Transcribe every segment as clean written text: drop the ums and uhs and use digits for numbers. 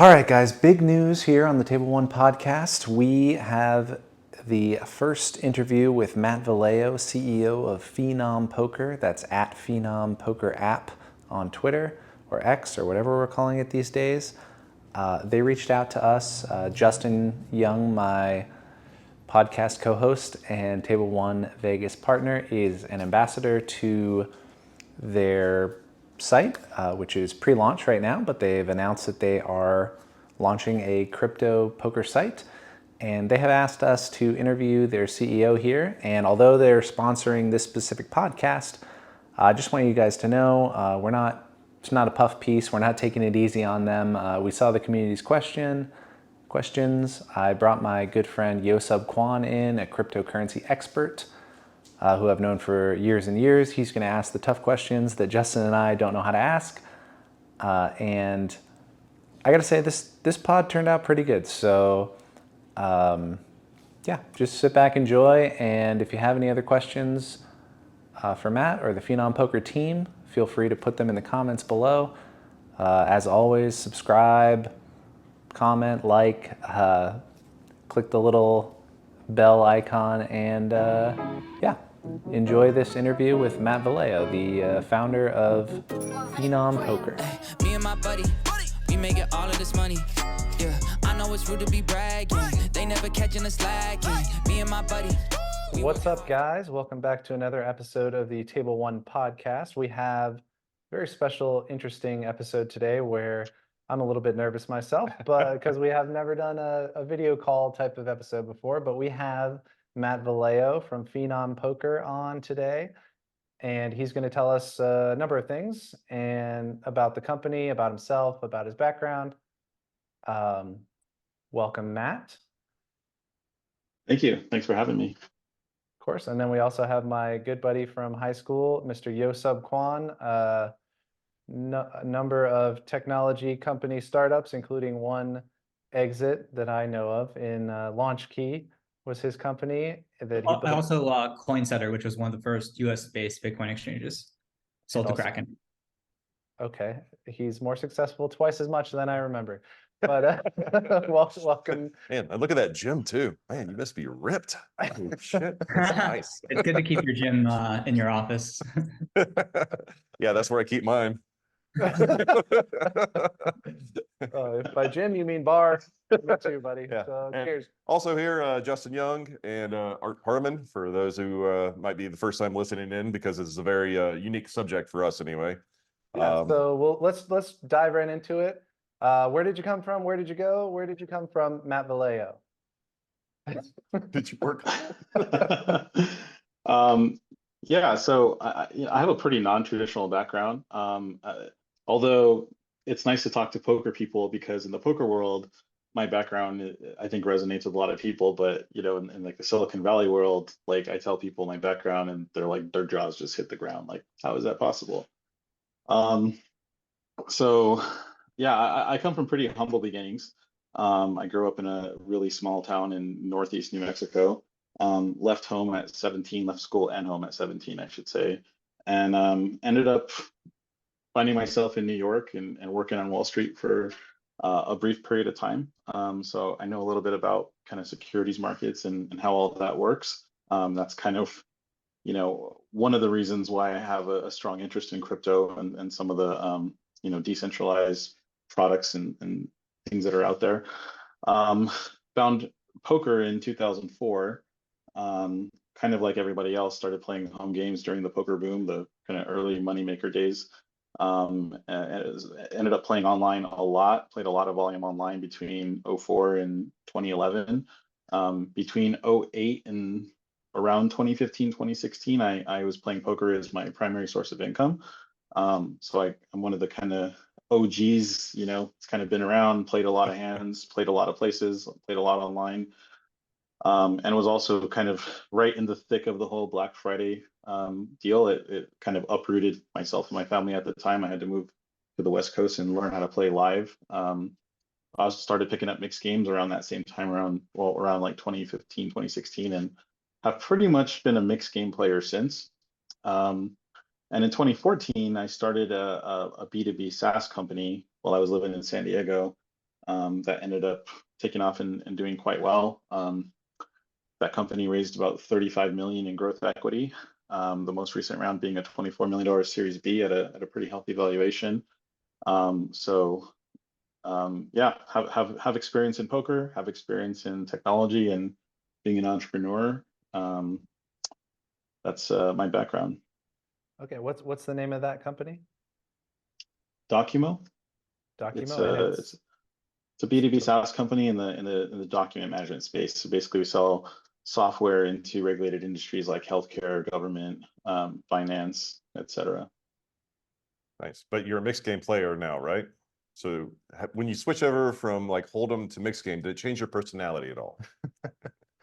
All right, guys, big news here on the Table One podcast. We have the first interview with Matt Valeo, CEO of Phenom Poker. That's at Phenom Poker app on Twitter or X or whatever we're calling it these days. They reached out to us. Justin Young, my podcast co-host and Table1Vegas partner, is an ambassador to their site, which is pre-launch right now, but they've announced that they are launching a crypto poker site. And they have asked us to interview their CEO here. And although they're sponsoring this specific podcast, I just want you guys to know it's not a puff piece. We're not taking it easy on them. We saw the community's questions. I brought my good friend Yosub Kwan in, a cryptocurrency expert who I've known for years and years. He's going to ask the tough questions that Justin and I don't know how to ask. And I got to say, this pod turned out pretty good. So yeah, just sit back, enjoy. And if you have any other questions for Matt or the Phenom Poker team, feel free to put them in the comments below. As always, subscribe, comment, like, click the little bell icon, and yeah, enjoy this interview with Matt Valeo, the founder of Phenom Poker. Me and my buddy, we making all of this money. Yeah, I know it's rude to be bragging. They never catching us slacking. Me and my buddy. What's up, guys? Welcome back to another episode of the Table One podcast. We have a very special, interesting episode today where I'm a little bit nervous myself, but because we have never done a video call type of episode before, but we have Matt Valeo from Phenom Poker on today, and he's going to tell us a number of things and about the company, about himself, about his background. Welcome, Matt. Thank you. Thanks for having me. Of course. And then we also have my good buddy from high school, Mr. Yosub Kwan. A number of technology company startups, including one exit that I know of in LaunchKey was his company. That he also CoinSetter, which was one of the first US-based Bitcoin exchanges, sold to Kraken. Okay, he's more successful twice as much than I remember. But welcome. Man, look at that gym too. Man, you must be ripped. Oh, shit. That's nice. It's good to keep your gym in your office. Yeah, that's where I keep mine. If by gym you mean bar, me too, buddy. Yeah. So cheers. Also here, Justin Young and Art Parmann, for those who might be the first time listening in, because it's a very unique subject for us anyway. Yeah, so let's dive right into it. Where did you come from? Where did you go? Where did you come from, Matt Valeo? Did you work? Yeah, so I have a pretty non-traditional background. Although it's nice to talk to poker people, because in the poker world, my background I think resonates with a lot of people. But in like the Silicon Valley world, like I tell people my background, and they're like, their jaws just hit the ground. Like, how is that possible? So yeah, I come from pretty humble beginnings. I grew up in a really small town in Northeast New Mexico. Left home at 17, left school and home at 17, I should say, and ended up finding myself in New York and working on Wall Street for a brief period of time. So I know a little bit about kind of securities markets and how all of that works. That's kind of one of the reasons why I have a strong interest in crypto and some of the decentralized products and things that are out there. Found poker in 2004. Kind of like everybody else, started playing home games during the poker boom, the kind of early moneymaker days. Ended up playing online a lot, played a lot of volume online between 2004 and 2011. Between 2008 and around 2015, 2016, I was playing poker as my primary source of income. So I'm one of the kind of OGs, it's kind of been around, played a lot of hands, played a lot of places, played a lot online. And was also kind of right in the thick of the whole Black Friday deal. It kind of uprooted myself and my family at the time. I had to move to the West Coast and learn how to play live. I started picking up mixed games around that same time, around like 2015, 2016, and have pretty much been a mixed game player since. And in 2014, I started a B2B SaaS company while I was living in San Diego. that ended up taking off and doing quite well. That company raised about 35 million in growth equity. The most recent round being a $24 million Series B at a pretty healthy valuation. Yeah, have experience in poker, have experience in technology, and being an entrepreneur. That's my background. Okay, what's the name of that company? Documo. Documo. It's a B2B SaaS company in the document management space. So basically, we sell software into regulated industries like healthcare, government, finance, etc. Nice. But you're a mixed game player now, right? So when you switch over from like Hold'em to mixed game, did it change your personality at all?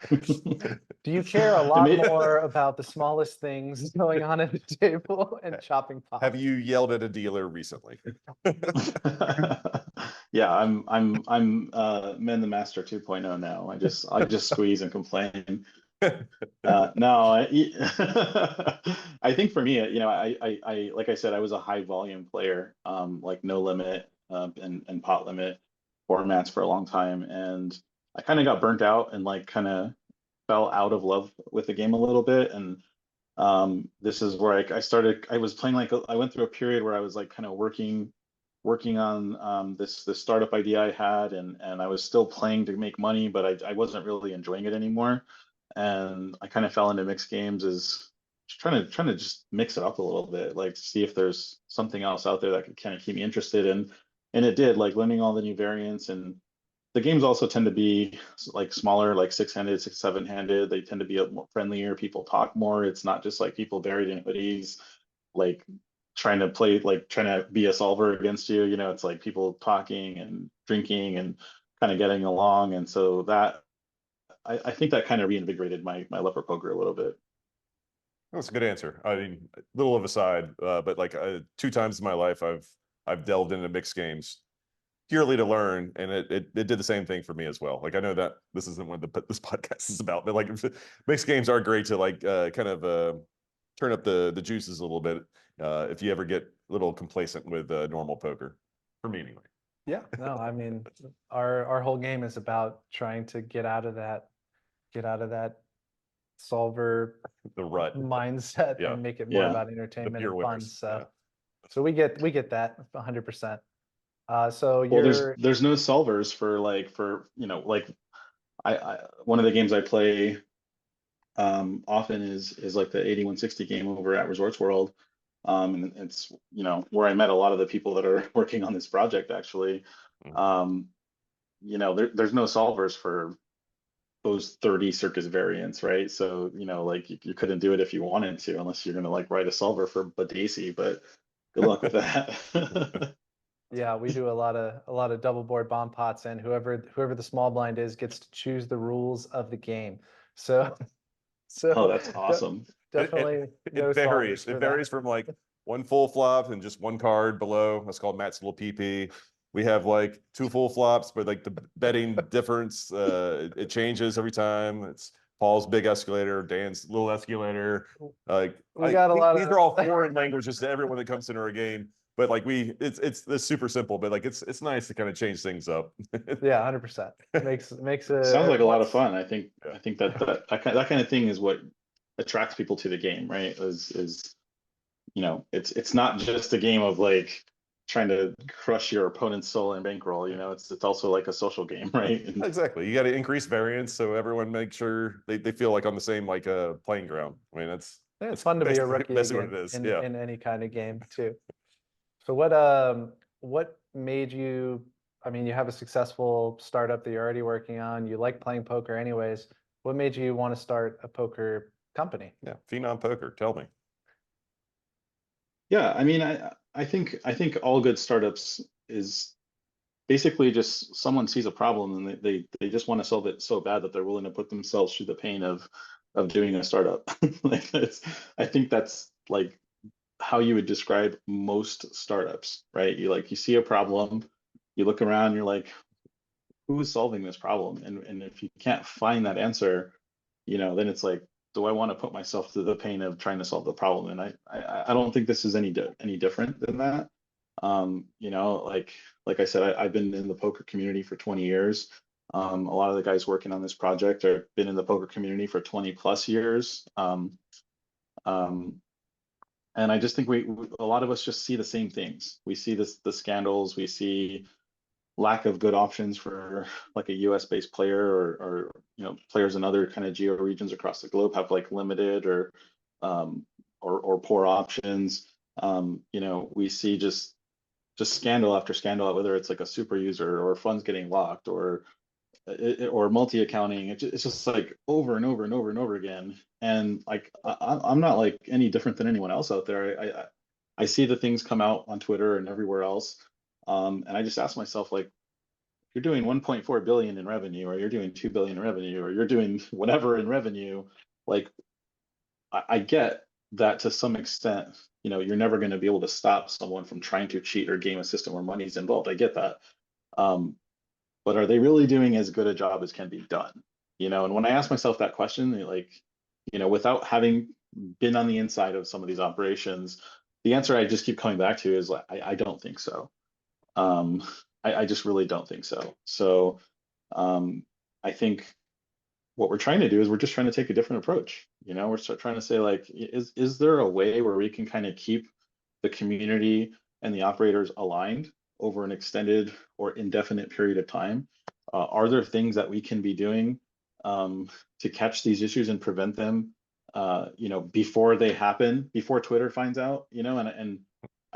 Do you care a lot more about the smallest things going on at the table and chopping pots? Have you yelled at a dealer recently? Yeah, I'm Men the Master 2.0 now. I just squeeze and complain. No, I think for me, I like I said, I was a high volume player, like no limit, and pot limit formats for a long time, and I kind of got burnt out and like kind of fell out of love with the game a little bit. And this is where I was playing, like I went through a period where I was like kind of working on this startup idea I had, and I was still playing to make money, but I wasn't really enjoying it anymore. And I kind of fell into mixed games as just trying to just mix it up a little bit, like see if there's something else out there that could kind of keep me interested. And it did, like learning all the new variants. And the games also tend to be like smaller, like 6-handed, 6-7-handed. They tend to be a more friendlier. People talk more. It's not just like people buried in hoodies, like trying to be a solver against you. It's like people talking and drinking and kind of getting along. And so that I think that kind of reinvigorated my love for poker a little bit. That's a good answer. I mean, a little of a side, but like 2 times in my life, I've delved into mixed games purely to learn, and it did the same thing for me as well. Like I know that this isn't what this podcast is about, but like mixed games are great to like kind of turn up the juices a little bit if you ever get a little complacent with normal poker. For me, anyway. Yeah, no, I mean, our whole game is about trying to get out of that solver The rut mindset Yeah. and make it more Yeah. about entertainment pure and fun. winners. So, Yeah. so we get that 100%. So Well, you're there's no solvers for like I one of the games I play often is like the 8160 game over at Resorts World. And it's where I met a lot of the people that are working on this project actually. There's no solvers for those 30 circus variants, right? So like you couldn't do it if you wanted to, unless you're gonna like write a solver for Badesi, but good luck with that. yeah, we do a lot of double board bomb pots, and whoever the small blind is gets to choose the rules of the game. So Oh, that's awesome. definitely no It varies. solvers for It that. varies from like one full flop and just one card below. That's called Matt's little PP. We have like 2 full flops, but like the betting difference, it changes every time. It's Paul's big escalator, Dan's little escalator. Like We got a lot these of- are all foreign languages to everyone that comes into our game. But like it's super simple, but like it's nice to kind of change things up. Yeah, 100%. Makes it Sounds like a lot of once- fun. I think that kind of thing is what attracts people to the game, right? Is it's not just a game of like trying to crush your opponent's soul and bankroll. It's also like a social game, right? And Exactly. You got to increase variance so everyone makes sure they feel like on the same like playing ground. I mean, Yeah, it's fun to be a rookie basically what again it is. in, Yeah. in any kind of game too. So what made you, I mean, you have a successful startup that you're already working on. You like playing poker anyways. What made you want to start a poker company? Yeah. Phenom Poker. Tell me. yeah, I mean, I think all good startups is basically just someone sees a problem and they just want to solve it so bad that they're willing to put themselves through the pain of doing a startup. Like I think that's like how you would describe most startups, right? You see a problem, you look around, you're like, who is solving this problem? And if you can't find that answer, then it's like, do I want to put myself through the pain of trying to solve the problem? And I don't think this is any different than that. You know, like I said, I've been in the poker community for 20 years. A lot of the guys working on this project have been in the poker community for 20 plus years. Um, and I just think a lot of us just see the same things. We see the scandals, we see lack of good options for like a US based player, or you know, players in other kind of geo regions across the globe have like limited um, or poor options. You know, we see just scandal after scandal, whether it's like a super user or funds getting locked or multi-accounting. It's just like over and over and over and over again. And like I'm not like any different than anyone else out there. I see the things come out on Twitter and everywhere else. And I just ask myself, like, you're doing 1.4 billion in revenue, or you're doing 2 billion in revenue, or you're doing whatever in revenue. Like, I get that to some extent, you know, you're never going to be able to stop someone from trying to cheat or game a system where money's involved. I get that. Um, but are they really doing as good a job as can be done? You know, and when I ask myself that question, like, you know, without having been on the inside of some of these operations, the answer I just keep coming back to is like, I don't think so. Um, I just really don't think so. So I think what we're trying to do is we're just trying to take a different approach. You know, we're trying to say, like, is there a way where we can kind of keep the community and the operators aligned over an extended or indefinite period of time? Are there things that we can be doing to catch these issues and prevent them, you know, before they happen, before Twitter finds out? You know, and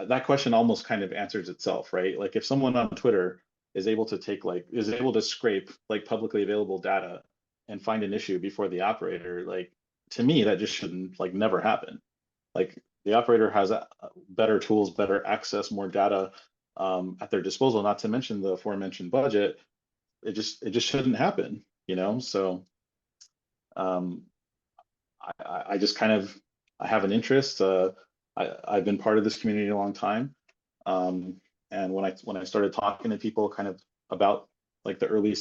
that question almost kind of answers itself, right? Like, if someone on Twitter is able to is able to scrape like publicly available data and find an issue before the operator, like, to me, that just shouldn't, like, never happen. Like, the operator has better tools, better access, more data at their disposal, not to mention the aforementioned budget. It just shouldn't happen, you know? So um, I just kind of, I have an interest. I've been part of this community a long time. And when I started talking to people kind of about like the early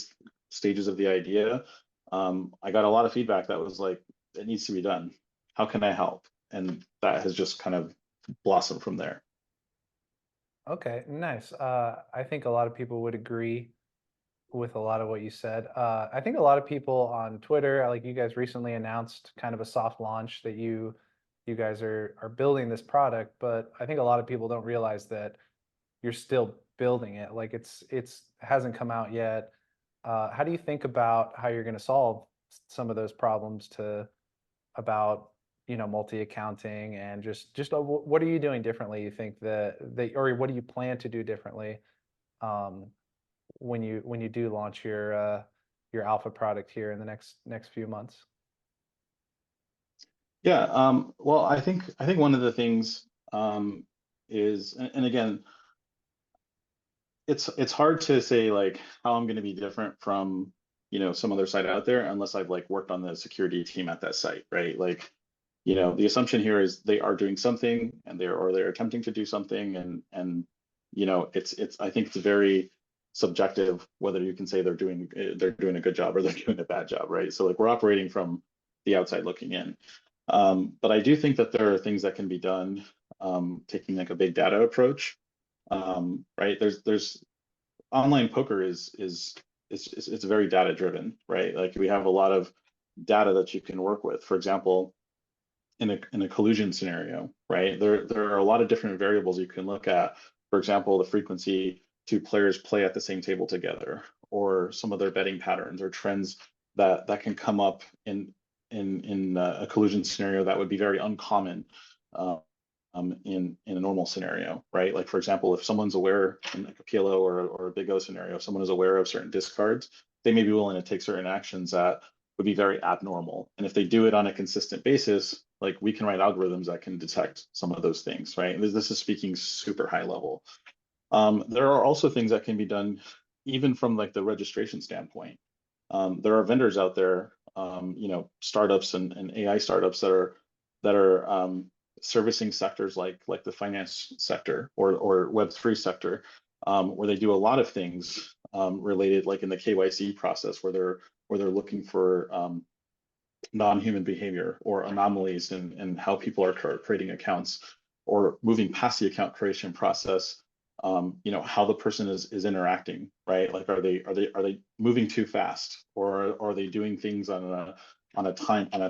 stages of the idea, I got a lot of feedback that was like, it needs to be done. How can I help? And that has just kind of blossomed from there. Okay, nice. I think a lot of people would agree with a lot of what you said. I think a lot of people on Twitter, like you guys recently announced kind of a soft launch that you guys are building this product, but I think a lot of people don't realize that you're still building it. Like it's hasn't come out yet. How do you think about how you're going to solve some of those problems to about multi-accounting and just what are you doing differently? You think that or what do you plan to do differently um, when you do launch your alpha product here in the next few months? Yeah, well, I think one of the things is, and again, it's hard to say like how I'm going to be different from, you know, some other site out there unless I've like worked on the security team at that site, right? Like, you know, the assumption here is they are doing something, and they're attempting to do something, and you know, it's I think it's very subjective whether you can say they're doing a good job or they're doing a bad job, right? So like, we're operating from the outside looking in. But I do think that there are things that can be done, taking like a big data approach. Right? There's online poker it's very data driven, right? Like, we have a lot of data that you can work with. For example, in a collusion scenario, right? There are a lot of different variables you can look at. For example, the frequency two players play at the same table together, or some of their betting patterns or trends that can come up in a collusion scenario that would be very uncommon in a normal scenario, right? Like, for example, if someone's aware in like a PLO or a Big O scenario, if someone is aware of certain discards, they may be willing to take certain actions that would be very abnormal. And if they do it on a consistent basis, like, we can write algorithms that can detect some of those things, right? And this is speaking super high level. There are also things that can be done even from like the registration standpoint. There are vendors out there, you know, startups and AI startups that are servicing sectors like the finance sector or Web3 sector, where they do a lot of things related, like in the KYC process, where they're looking for non-human behavior or anomalies in how people are creating accounts, or moving past the account creation process you know, how the person is interacting, right? Like, are they moving too fast, or are they doing things on a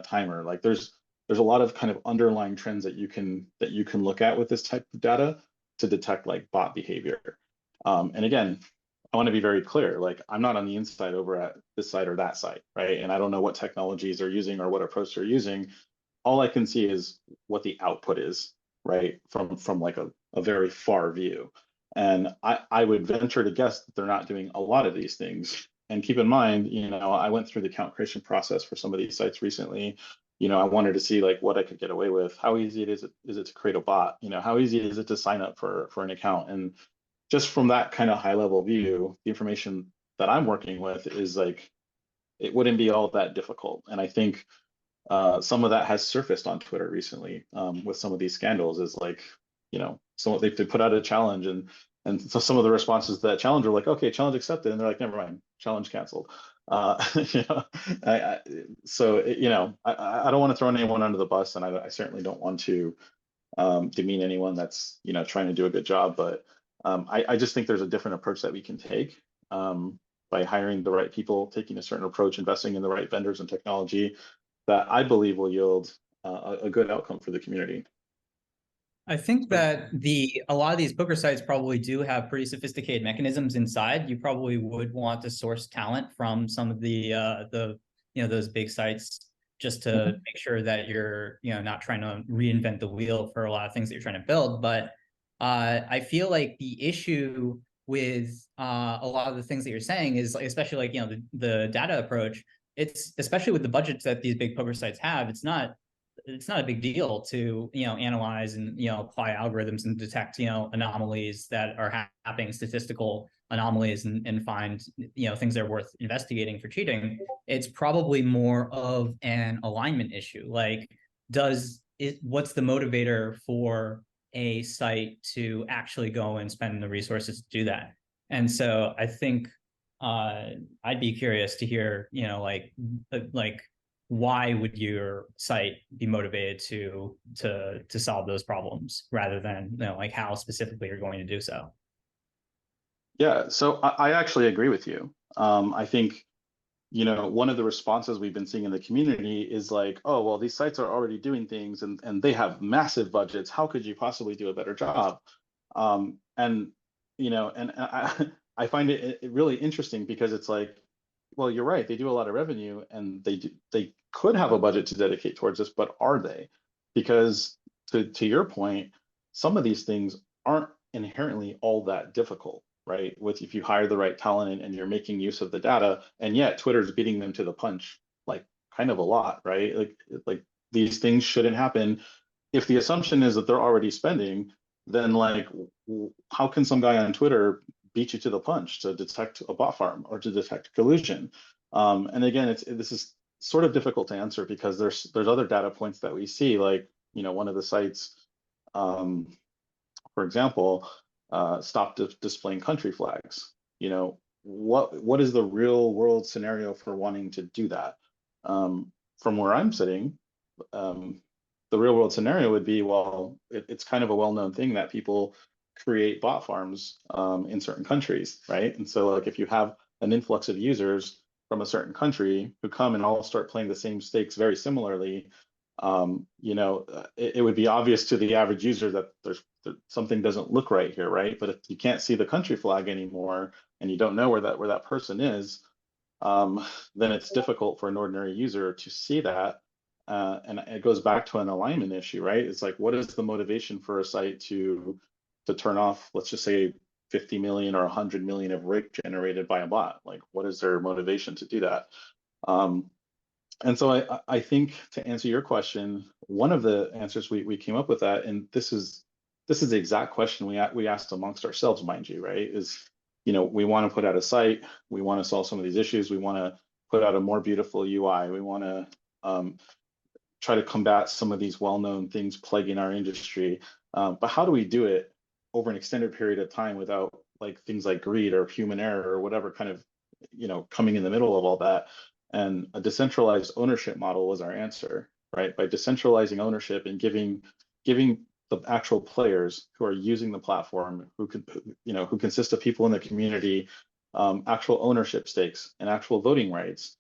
timer? Like, there's a lot of kind of underlying trends that you can look at with this type of data to detect like bot behavior. And again, I want to be very clear, like, I'm not on the inside over at this side or that side, right? And I don't know what technologies they're using or what approach they're using. All I can see is what the output is, right? From like a very far view. And I would venture to guess that they're not doing a lot of these things. And keep in mind, you know, I went through the account creation process for some of these sites recently. You know, I wanted to see like what I could get away with. How easy is it to create a bot? You know, how easy is it to sign up for an account? And just from that kind of high level view, the information that I'm working with is like, it wouldn't be all that difficult. And I think some of that has surfaced on Twitter recently, with some of these scandals. Is like, you know, so they put out a challenge, and so some of the responses to that challenge are like, okay, challenge accepted, and they're like, never mind, challenge canceled. You know, so you know, I don't want to throw anyone under the bus, and I certainly don't want to demean anyone that's, you know, trying to do a good job, but I just think there's a different approach that we can take, by hiring the right people, taking a certain approach, investing in the right vendors and technology that I believe will yield a good outcome for the community. I think that a lot of these poker sites probably do have pretty sophisticated mechanisms inside. You probably would want to source talent from some of the you know, those big sites, just to make sure that you're, you know, not trying to reinvent the wheel for a lot of things that you're trying to build. But I feel like the issue with a lot of the things that you're saying is, like, especially like, you know, the data approach. It's especially with the budgets that these big poker sites have. It's not a big deal to, you know, analyze and, you know, apply algorithms and detect, you know, anomalies that are happening, statistical anomalies, and find, you know, things that are worth investigating for cheating. It's probably more of an alignment issue. Like, what's the motivator for a site to actually go and spend the resources to do that? And so I think I'd be curious to hear, you know, like why would your site be motivated to solve those problems, rather than, you know, like how specifically you're going to do so? Yeah, so I actually agree with you. I think, you know, one of the responses we've been seeing in the community is like, oh, well, these sites are already doing things, and they have massive budgets. How could you possibly do a better job? And you know, and I find it really interesting, because it's like, well, you're right, they do a lot of revenue, and they could have a budget to dedicate towards this, but are they? Because to your point, some of these things aren't inherently all that difficult, right? With, if you hire the right talent, and you're making use of the data, and yet Twitter's beating them to the punch, like, kind of a lot, right? Like these things shouldn't happen. If the assumption is that they're already spending, then like, how can some guy on Twitter beat you to the punch to detect a bot farm or to detect collusion? And again, this is sort of difficult to answer, because there's other data points that we see, like, you know, one of the sites, for example, stopped displaying country flags. You know, what is the real world scenario for wanting to do that? From where I'm sitting, the real world scenario would be, well, it's kind of a well-known thing that people create bot farms in certain countries, right? And so like, if you have an influx of users from a certain country who come and all start playing the same stakes very similarly, you know, it would be obvious to the average user that something doesn't look right here, right? But if you can't see the country flag anymore, and you don't know where that person is, then it's difficult for an ordinary user to see that. And it goes back to an alignment issue, right? It's like, what is the motivation for a site to turn off, let's just say, 50 million or 100 million of RIC generated by a bot? Like, what is their motivation to do that? And so I think, to answer your question, one of the answers we came up with that, and this is the exact question we asked amongst ourselves, mind you, right? Is, you know, we want to put out a site, we want to solve some of these issues, we want to put out a more beautiful UI, we want to try to combat some of these well-known things plaguing our industry, but how do we do it over an extended period of time without like things like greed or human error or whatever kind of, you know, coming in the middle of all that? And a decentralized ownership model was our answer, right? By decentralizing ownership and giving the actual players who are using the platform, who consist of people in the community, actual ownership stakes and actual voting rights.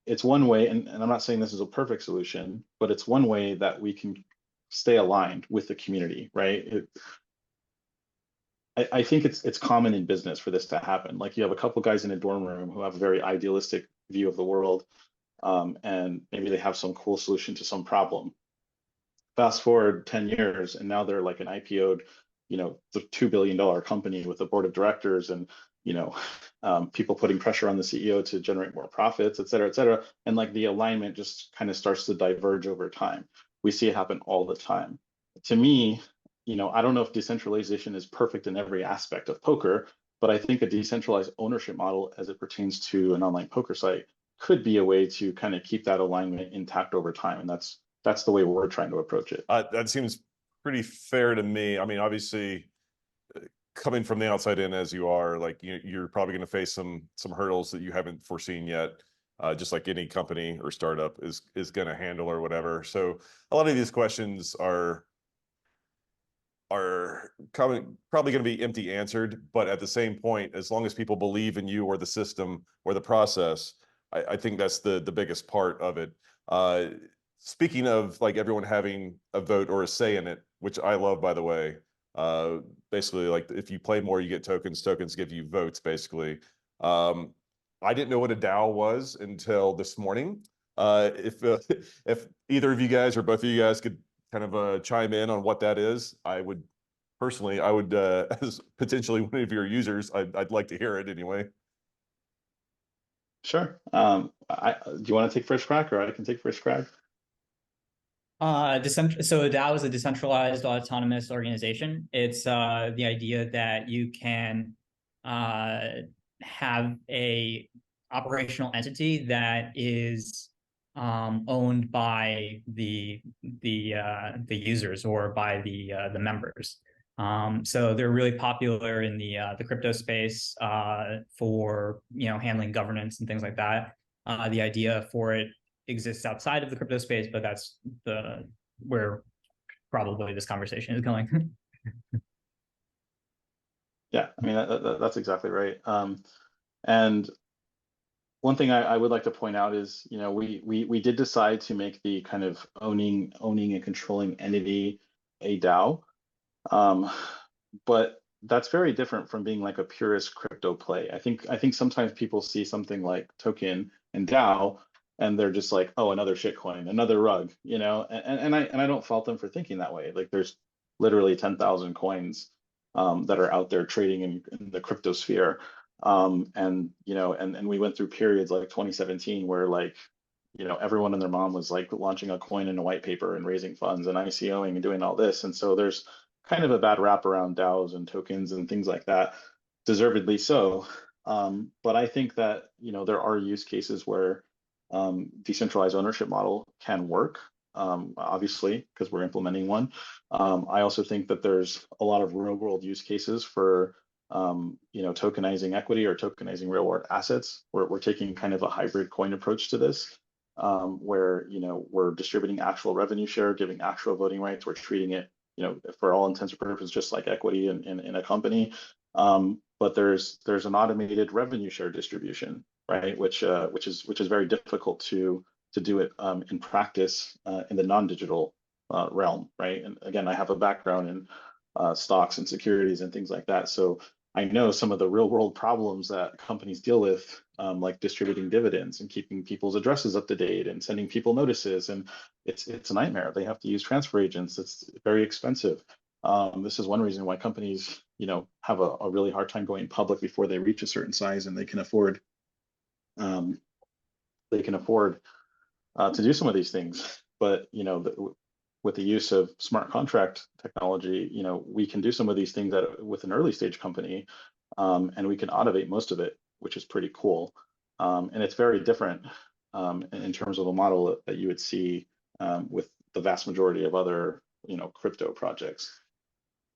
It's one way, and I'm not saying this is a perfect solution, but it's one way that we can stay aligned with the community, right? I think it's common in business for this to happen. Like you have a couple guys in a dorm room who have a very idealistic view of the world, and maybe they have some cool solution to some problem. Fast forward 10 years, and now they're like an IPO'd, the $2 billion company with a board of directors and, people putting pressure on the CEO to generate more profits, et cetera, et cetera. And like the alignment just kind of starts to diverge over time. We see it happen all the time. To me, I don't know if decentralization is perfect in every aspect of poker, but I think a decentralized ownership model as it pertains to an online poker site could be a way to kind of keep that alignment intact over time. And that's the way we're trying to approach it. That seems pretty fair to me. I mean, obviously, coming from the outside in as you are, like you're probably going to face some hurdles that you haven't foreseen yet, just like any company or startup is going to handle or whatever. So a lot of these questions are probably going to be empty answered, but at the same point, as long as people believe in you or the system or the process, I think that's the biggest part of it. Speaking of like everyone having a vote or a say in it, which I love, by the way, basically like if you play more, you get tokens. Tokens give you votes, basically. I didn't know what a DAO was until this morning. If either of you guys or both of you guys could kind of chime in on what that is, I would personally, as potentially one of your users, I'd like to hear it anyway. Sure. Do you want to take first crack, or I can take first crack? So a DAO is a decentralized autonomous organization. It's the idea that you can have a operational entity that is owned by the users or by the members. So they're really popular in the crypto space for handling governance and things like that. The idea for it exists outside of the crypto space, but that's where probably this conversation is going. Yeah, I mean that's exactly right. And one thing I would like to point out is, we did decide to make the kind of owning and controlling entity a DAO, but that's very different from being like a purist crypto play. I think sometimes people see something like token and DAO, and they're just like, oh, another shitcoin, another rug, and I don't fault them for thinking that way. Like there's literally 10,000 coins that are out there trading in the crypto sphere. And we went through periods like 2017 where like, everyone and their mom was like launching a coin in a white paper and raising funds and ICOing and doing all this. And so there's kind of a bad rap around DAOs and tokens and things like that, deservedly so. But I think that, there are use cases where decentralized ownership model can work, obviously, because we're implementing one. I also think that there's a lot of real world use cases for tokenizing equity or tokenizing real world assets. We're taking kind of a hybrid coin approach to this, where we're distributing actual revenue share, giving actual voting rights. We're treating it, for all intents and purposes, just like equity in a company. But there's an automated revenue share distribution, right? Which is very difficult to do it in practice in the non-digital realm, right? And again, I have a background in stocks and securities and things like that, so I know some of the real world problems that companies deal with, like distributing dividends and keeping people's addresses up to date and sending people notices, and it's a nightmare. They have to use transfer agents. It's very expensive. This is one reason why companies, have a really hard time going public before they reach a certain size and they can afford to do some of these things. But with the use of smart contract technology, we can do some of these things with an early stage company, and we can automate most of it, which is pretty cool. And it's very different in terms of a model that you would see with the vast majority of other crypto projects.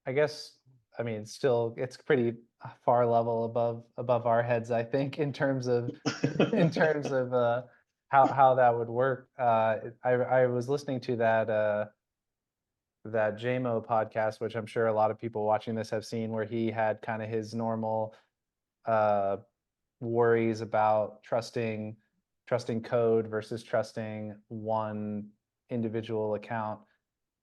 I guess, I mean, still, it's pretty far level above our heads, I think, in terms of how that would work. I was listening to that JMO podcast, which I'm sure a lot of people watching this have seen, where he had kind of his normal worries about trusting code versus trusting one individual account,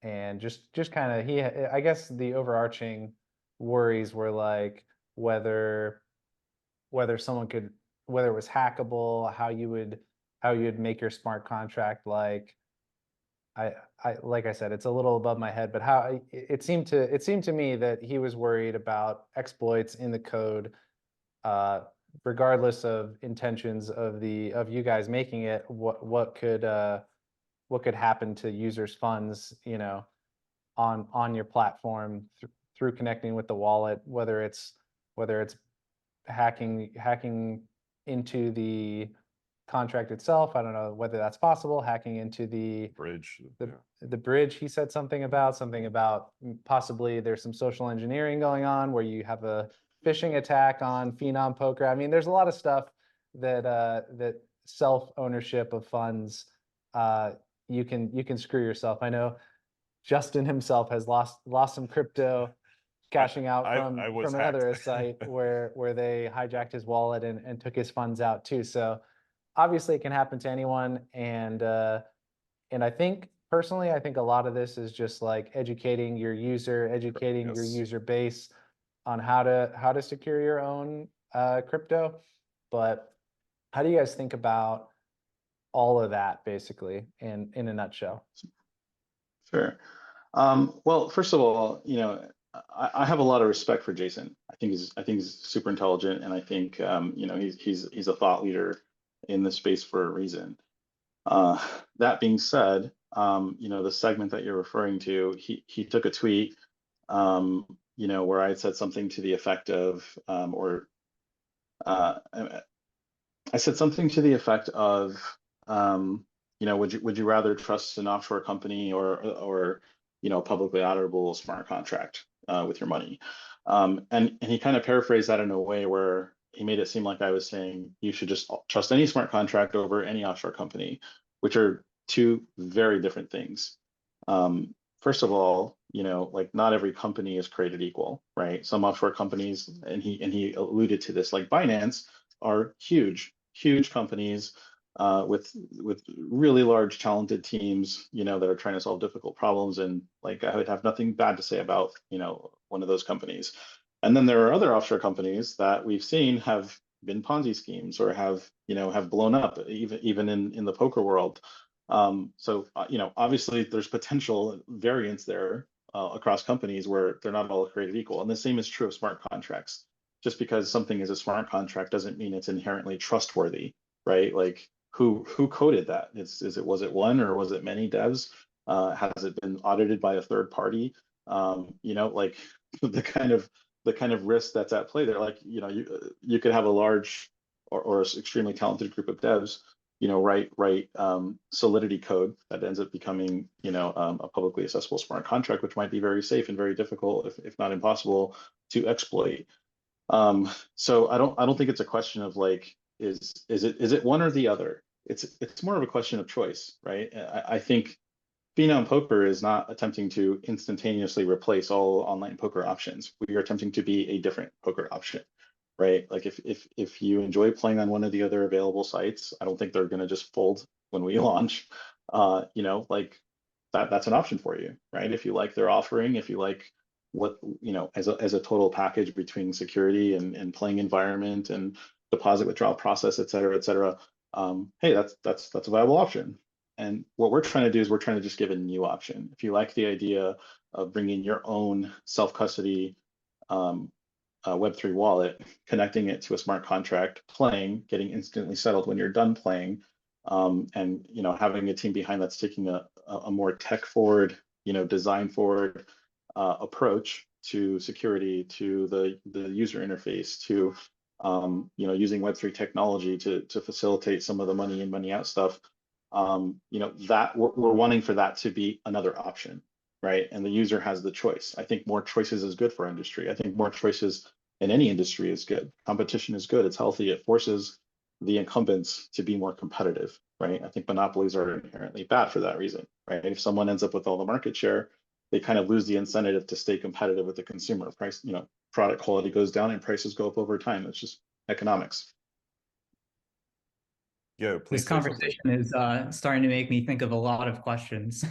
and just kind of I guess the overarching worries were like whether someone could, whether it was hackable, how you'd make your smart contract like. Like I said, it's a little above my head, but how it seemed to me that he was worried about exploits in the code, regardless of intentions of you guys making it. What could happen to users' funds, on your platform through connecting with the wallet, whether it's hacking into the contract itself. I don't know whether that's possible. Hacking into the Bridge. the bridge. He said something about possibly there's some social engineering going on where you have a phishing attack on Phenom Poker. I mean, there's a lot of stuff that self ownership of funds, you can screw yourself. I know Justin himself has lost some crypto cashing out I was from another hacked. site where they hijacked his wallet and took his funds out too. So obviously it can happen to anyone. And I think personally, I think a lot of this is just like educating your user base on how to secure your own crypto. But how do you guys think about all of that basically in a nutshell? Sure. Well, first of all, I have a lot of respect for Jason. I think he's super intelligent, and I think he's a thought leader in the space for a reason. That being said, the segment that you're referring to, he took a tweet, where I had said something to the effect of, I said something to the effect of, would you rather trust an offshore company or publicly auditable smart contract with your money? And he kind of paraphrased that in a way where he made it seem like I was saying you should just trust any smart contract over any offshore company, which are two very different things. First of all, like not every company is created equal, right? Some offshore companies, and he alluded to this, like Binance, are huge companies with really large talented teams, that are trying to solve difficult problems. And like I would have nothing bad to say about one of those companies. And then there are other offshore companies that we've seen have been Ponzi schemes or have blown up even in the poker world. So obviously there's potential variance there across companies where they're not all created equal. And the same is true of smart contracts. Just because something is a smart contract doesn't mean it's inherently trustworthy, right? Like who coded that? Was it one or was it many devs? Has it been audited by a third party? Like the kind of risk that's at play there. Like you could have a large or extremely talented group of devs, write Solidity code that ends up becoming a publicly accessible smart contract, which might be very safe and very difficult, if not impossible, to exploit. So I don't think it's a question of like is it one or the other. It's more of a question of choice, right? I think Phenom Poker is not attempting to instantaneously replace all online poker options. We are attempting to be a different poker option, right? Like if you enjoy playing on one of the other available sites, I don't think they're going to just fold when we launch. Like that's an option for you, right? If you like their offering, if you like what as a total package between security and playing environment and deposit withdrawal process, et cetera, hey, that's a viable option. And what we're trying to do is we're trying to just give a new option. If you like the idea of bringing your own self-custody Web3 wallet, connecting it to a smart contract, playing, getting instantly settled when you're done playing, and having a team behind that's taking a more tech forward, design forward approach to security, to the user interface, to using Web3 technology to facilitate some of the money in, money out stuff. That we're wanting for that to be another option, right? And the user has the choice. I think more choices is good for industry. I think more choices in any industry is good. Competition is good. It's healthy. It forces the incumbents to be more competitive, right? I think monopolies are inherently bad for that reason, right? If someone ends up with all the market share, they kind of lose the incentive to stay competitive with the consumer. Price, product quality goes down and prices go up over time. It's just economics. Yeah, This please say something. conversation is starting to make me think of a lot of questions.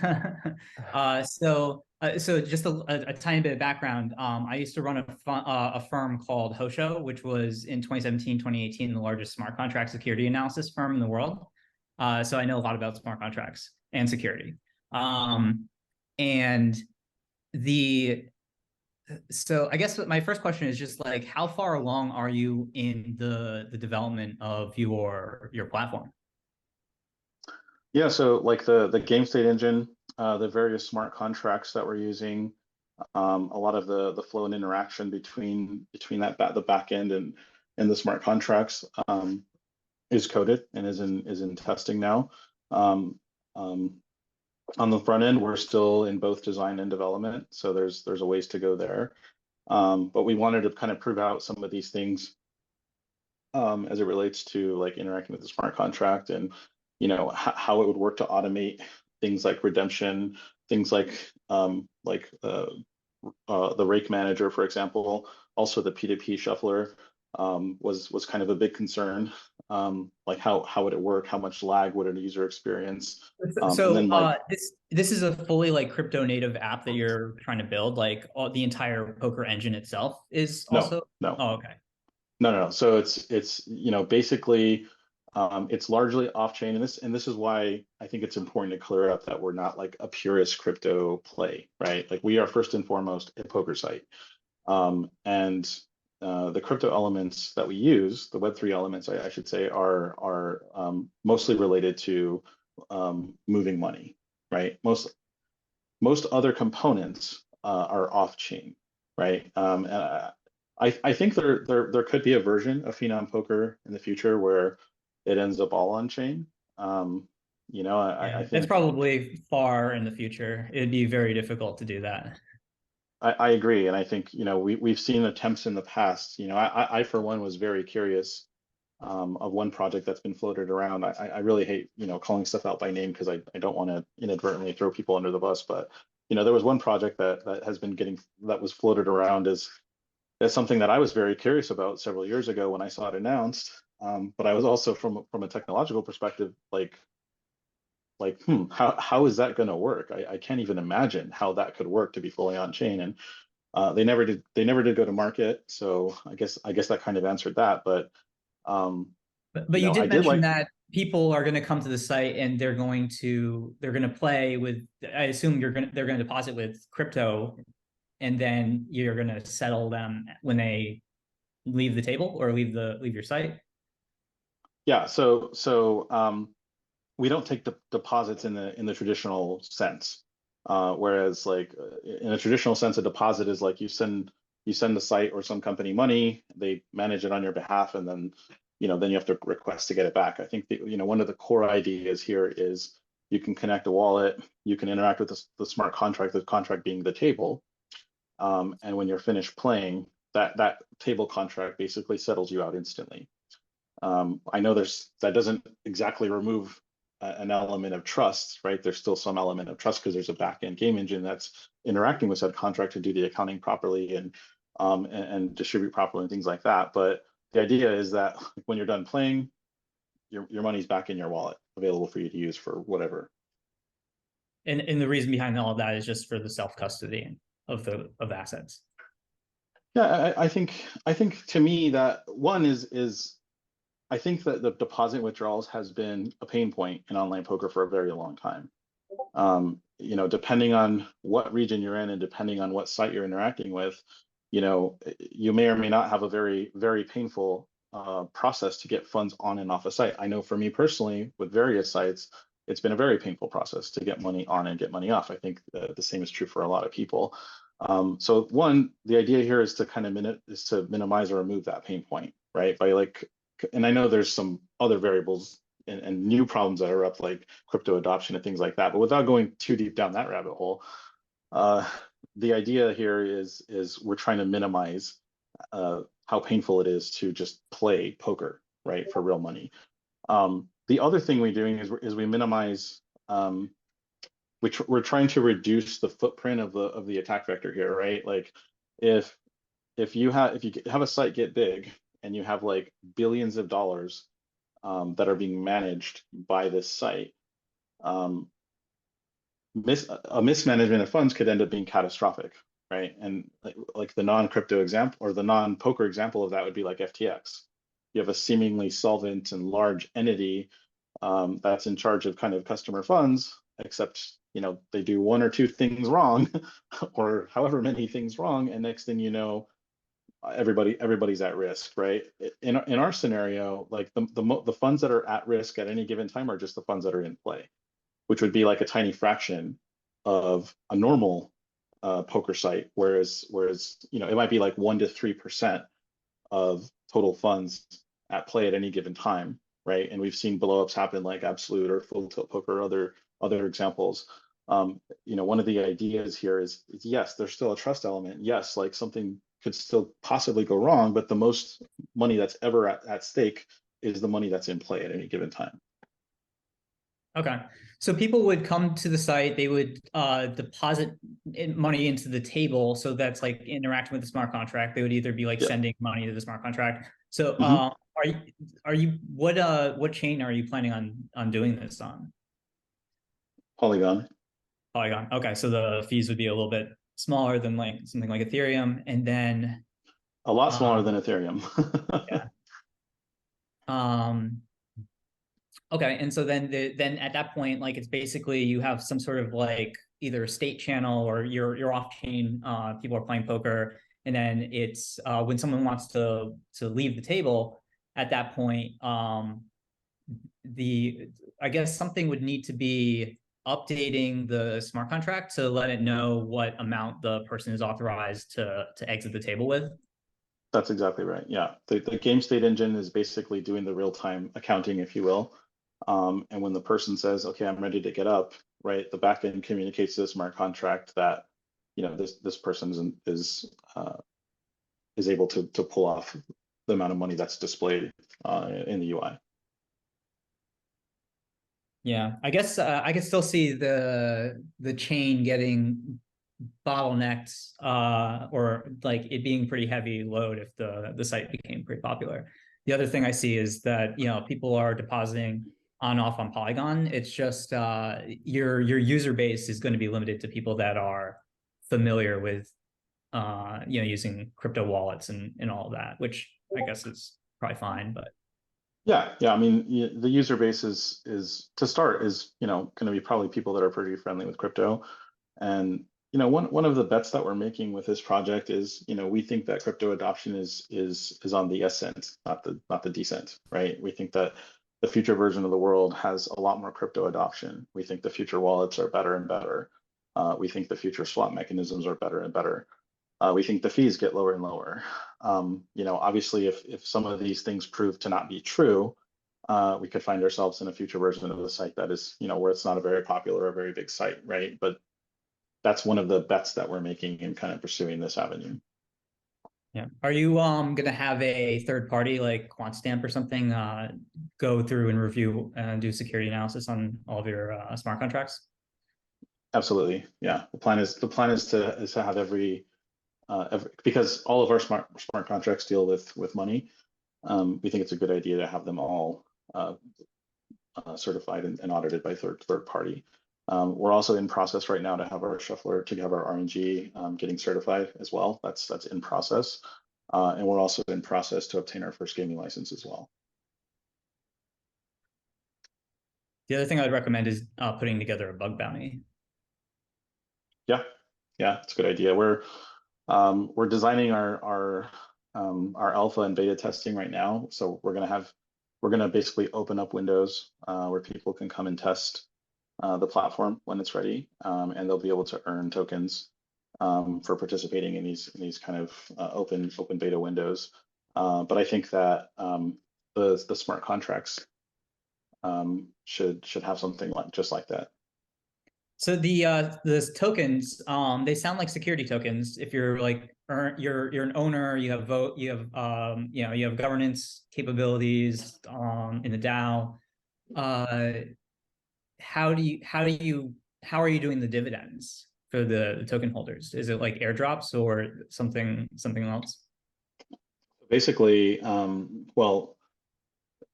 So just a tiny bit of background. I used to run a firm called Hosho, which was in 2017, 2018, the largest smart contract security analysis firm in the world. So I know a lot about smart contracts and security. And so I guess my first question is just like, how far along are you in the development of your platform? Yeah, so like the game state engine, the various smart contracts that we're using, a lot of the flow and interaction between the back end and the smart contracts is coded and is in testing now. On the front end, we're still in both design and development, so there's a ways to go there. But we wanted to kind of prove out some of these things as it relates to like interacting with the smart contract and how it would work to automate things like redemption, things like the rake manager, for example. Also the P2P shuffler was kind of a big concern. Like how would it work? How much lag would a user experience? So and then like this is a fully like crypto native app that you're trying to build. Like the entire poker engine itself is also. no. Oh, okay. No. So it's basically it's largely off chain, and this is why I think it's important to clear up that we're not like a purist crypto play, right? Like we are first and foremost a poker site, and the crypto elements that we use, the Web3 elements, I should say, are mostly related to moving money, right? Most other components are off chain, right? And I think there could be a version of Phenom Poker in the future where it ends up all on chain. I think That's probably far in the future. It'd be very difficult to do that. I agree, and I think we've seen attempts in the past. I for one was very curious of one project that's been floated around. I really hate calling stuff out by name because I don't want to inadvertently throw people under the bus, but there was one project that has been that was floated around as something that I was very curious about several years ago when I saw it announced. But I was also from a technological perspective, how is that going to work? I can't even imagine how that could work to be fully on chain. And they never did go to market. So I guess that kind of answered that. But But you did mention that people are going to come to the site and they're going to play with. I assume they're going to deposit with crypto, and then you're going to settle them when they leave the table or leave your site. Yeah. So we don't take deposits in the traditional sense. Whereas like in a traditional sense, a deposit is like you send the site or some company money, they manage it on your behalf, and then then you have to request to get it back. I think that one of the core ideas here is you can connect a wallet, you can interact with the smart contract, the contract being the table, and when you're finished playing, that table contract basically settles you out instantly. I know that doesn't exactly remove an element of trust, right? There's still some element of trust because there's a back-end game engine that's interacting with that contract to do the accounting properly and distribute properly and things like that. But the idea is that when you're done playing, your money's back in your wallet, available for you to use for whatever. And the reason behind all of that is just for the self-custody of assets. Yeah, I think to me that one is I think that the deposit withdrawals has been a pain point in online poker for a very long time. Depending on what region you're in and depending on what site you're interacting with, you may or may not have a very, very painful process to get funds on and off a site. I know for me personally, with various sites, it's been a very painful process to get money on and get money off. I think the same is true for a lot of people. So one, the idea here is to minimize or remove that pain point, right? And I know there's some other variables and new problems that are up, like crypto adoption and things like that. But without going too deep down that rabbit hole, the idea here is we're trying to minimize how painful it is to just play poker, right, for real money. The other thing we're doing is we minimize we're trying to reduce the footprint of the attack vector here, right? Like if you have a site get big and you have like billions of dollars that are being managed by this site, a mismanagement of funds could end up being catastrophic, right? And like the non-crypto example or the non-poker example of that would be like FTX. You have a seemingly solvent and large entity that's in charge of kind of customer funds, except they do one or two things wrong, or however many things wrong, and next thing you know, everybody's at risk, right? In our scenario, like the funds that are at risk at any given time are just the funds that are in play, which would be like a tiny fraction of a normal poker site, whereas it might be like 1 to 3% of total funds at play at any given time, right? And we've seen blowups happen like Absolute or Full Tilt Poker, other examples. One of the ideas here is yes, there's still a trust element. Yes, like something could still possibly go wrong, but the most money that's ever at stake is the money that's in play at any given time. Okay. So people would come to the site, they would deposit money into the table. So that's like interacting with the smart contract. They would either be like sending money to the smart contract. So what chain are you planning on doing this on? Polygon. Polygon. Okay. So the fees would be a little bit smaller than like something like Ethereum, and then a lot smaller than Ethereum. Yeah. Okay, and so then at that point, like it's basically you have some sort of like either a state channel or you're off chain. People are playing poker, and then it's when someone wants to leave the table. At that point, I guess something would need to be updating the smart contract to let it know what amount the person is authorized to exit the table with. That's exactly right. Yeah, the game state engine is basically doing the real-time accounting, if you will. And when the person says, "Okay, I'm ready to get up," right, the backend communicates to the smart contract that this person is able to pull off the amount of money that's displayed in the UI. Yeah, I guess I can still see the chain getting bottlenecked or like it being pretty heavy load if the site became pretty popular. The other thing I see is that people are depositing on off on Polygon. It's just your user base is going to be limited to people that are familiar with using crypto wallets and all of that, which I guess is probably fine. But yeah, I mean the user base is to start is going to be probably people that are pretty friendly with crypto. And one of the bets that we're making with this project is we think that crypto adoption is on the ascent, not the descent, right? We think that the future version of the world has a lot more crypto adoption. We think the future wallets are better and better. We think the future swap mechanisms are better and better. We think the fees get lower and lower. Obviously, if some of these things prove to not be true, we could find ourselves in a future version of the site that is, where it's not a very popular or very big site, right? But that's one of the bets that we're making in kind of pursuing this avenue. Yeah. Are you going to have a third party like QuantStamp or something go through and review and do security analysis on all of your smart contracts? Absolutely. Yeah. The plan is to have every because all of our smart contracts deal with money. We think it's a good idea to have them all certified and audited by third party. We're also in process right now to have our shuffler, to have our RNG getting certified as well. That's in process. And we're also in process to obtain our first gaming license as well. The other thing I'd recommend is putting together a bug bounty. Yeah, it's a good idea. We're designing our alpha and beta testing right now. So we're gonna basically open up windows where people can come and test the platform when it's ready, and they'll be able to earn tokens for participating in these kind of open beta windows. But I think that the smart contracts should have something just like that. So the tokens, they sound like security tokens. If you're like you're an owner, you have vote, you have you have governance capabilities in the DAO. How do you how are you doing the dividends for the token holders? Is it like airdrops or something else? Basically,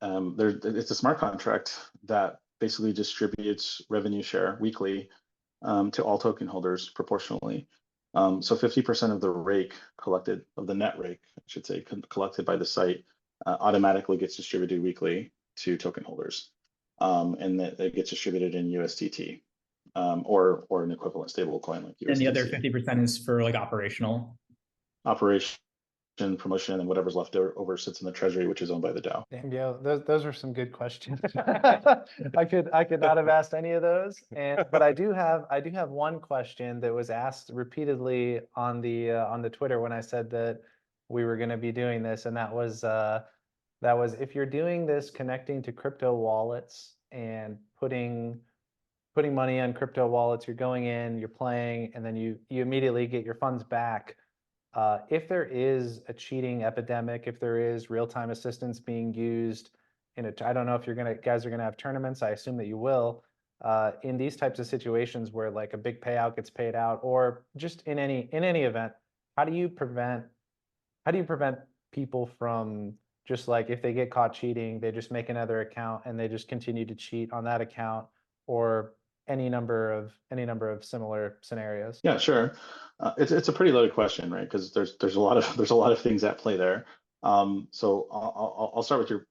it's a smart contract that basically distributes revenue share weekly to all token holders proportionally. So 50% of the rake collected, of the net rake, I should say, collected by the site automatically gets distributed weekly to token holders. And that it gets distributed in USDT or an equivalent stable coin like USDC. And the other 50% is for like operational promotion, and whatever's left over sits in the treasury, which is owned by the DAO. Damn, yo, those are some good questions. I could not have asked any of those, but I do have one question that was asked repeatedly on the Twitter when I said that we were going to be doing this, and that was if you're doing this, connecting to crypto wallets and putting money on crypto wallets, you're going in, you're playing, and then you immediately get your funds back. If there is a cheating epidemic, if there is real-time assistance being used I don't know if guys are gonna have tournaments. I assume that you will. In these types of situations where like a big payout gets paid out, or just in any event, how do you prevent people from just like if they get caught cheating, they just make another account and they just continue to cheat on that account, or any number of similar scenarios? Yeah, sure. It's a pretty loaded question, right? Because there's a lot of things at play there. So I'll start with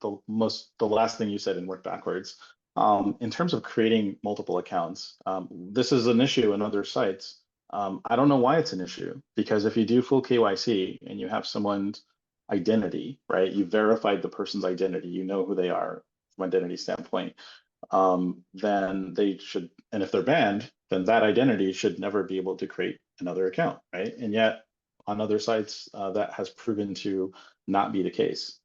the last thing you said and work backwards. In terms of creating multiple accounts, this is an issue in other sites. I don't know why it's an issue, because if you do full KYC and you have someone's identity, right? You verified the person's identity, you know who they are from identity standpoint. Then they should, and if they're banned, then that identity should never be able to create another account, right? And yet on other sites, that has proven to not be the case.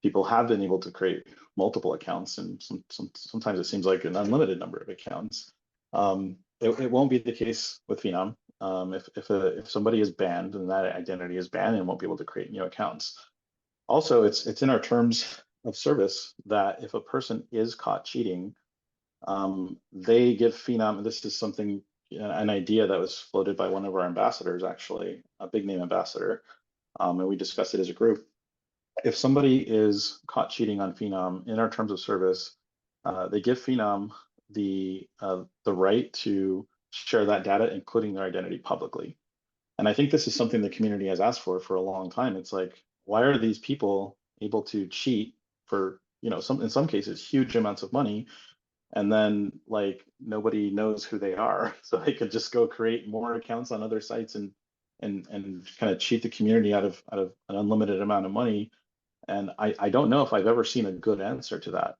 People have been able to create multiple accounts, and sometimes it seems like an unlimited number of accounts. It won't be the case with Phenom. If somebody is banned, then that identity is banned and won't be able to create new accounts. Also, it's in our terms of service that if a person is caught cheating, they give Phenom, and this is something, an idea that was floated by one of our ambassadors, actually, a big name ambassador, and we discussed it as a group. If somebody is caught cheating on Phenom, in our terms of service, they give Phenom the right to share that data, including their identity, publicly. And I think this is something the community has asked for a long time. It's like, why are these people able to cheat for, in some cases, huge amounts of money, and then like nobody knows who they are, so they could just go create more accounts on other sites and kind of cheat the community out of an unlimited amount of money. And I don't know if I've ever seen a good answer to that.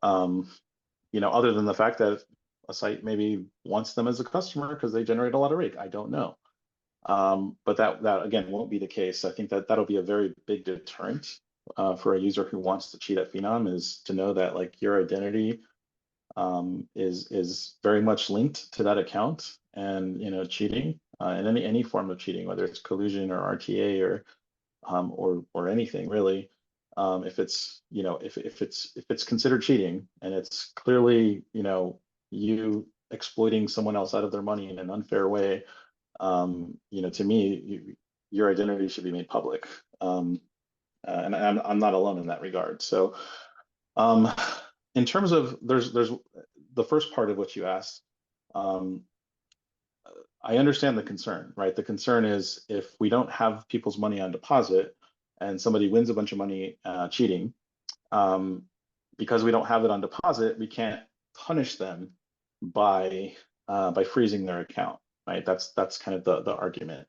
Other than the fact that a site maybe wants them as a customer because they generate a lot of rake. I don't know. But that again won't be the case. I think that'll be a very big deterrent for a user who wants to cheat at Phenom, is to know that like your identity is very much linked to that account, and cheating and any form of cheating, whether it's collusion or RTA or anything really, if it's if it's considered cheating and it's clearly you exploiting someone else out of their money in an unfair way, to me, your identity should be made public. And I'm not alone in that regard. So in terms of there's the first part of what you asked, I understand the concern, right? The concern is if we don't have people's money on deposit and somebody wins a bunch of money cheating, because we don't have it on deposit, we can't punish them by freezing their account, right? That's kind of the argument.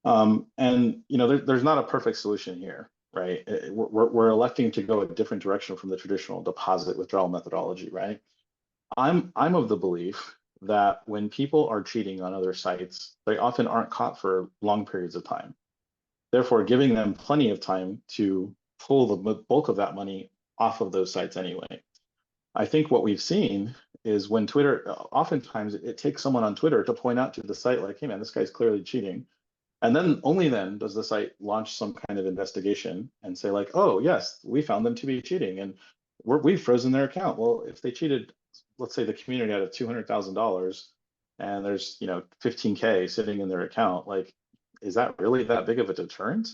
And there's not a perfect solution here, right? We're electing to go a different direction from the traditional deposit withdrawal methodology, right? I'm of the belief that when people are cheating on other sites, they often aren't caught for long periods of time. Therefore, giving them plenty of time to pull the bulk of that money off of those sites anyway. I think what we've seen is when Twitter, oftentimes it takes someone on Twitter to point out to the site like, hey man, this guy's clearly cheating. And then only then does the site launch some kind of investigation and say like, oh yes, we found them to be cheating and we've frozen their account. Well, if they cheated let's say the community out of $200,000 and there's, 15K sitting in their account, like, is that really that big of a deterrent?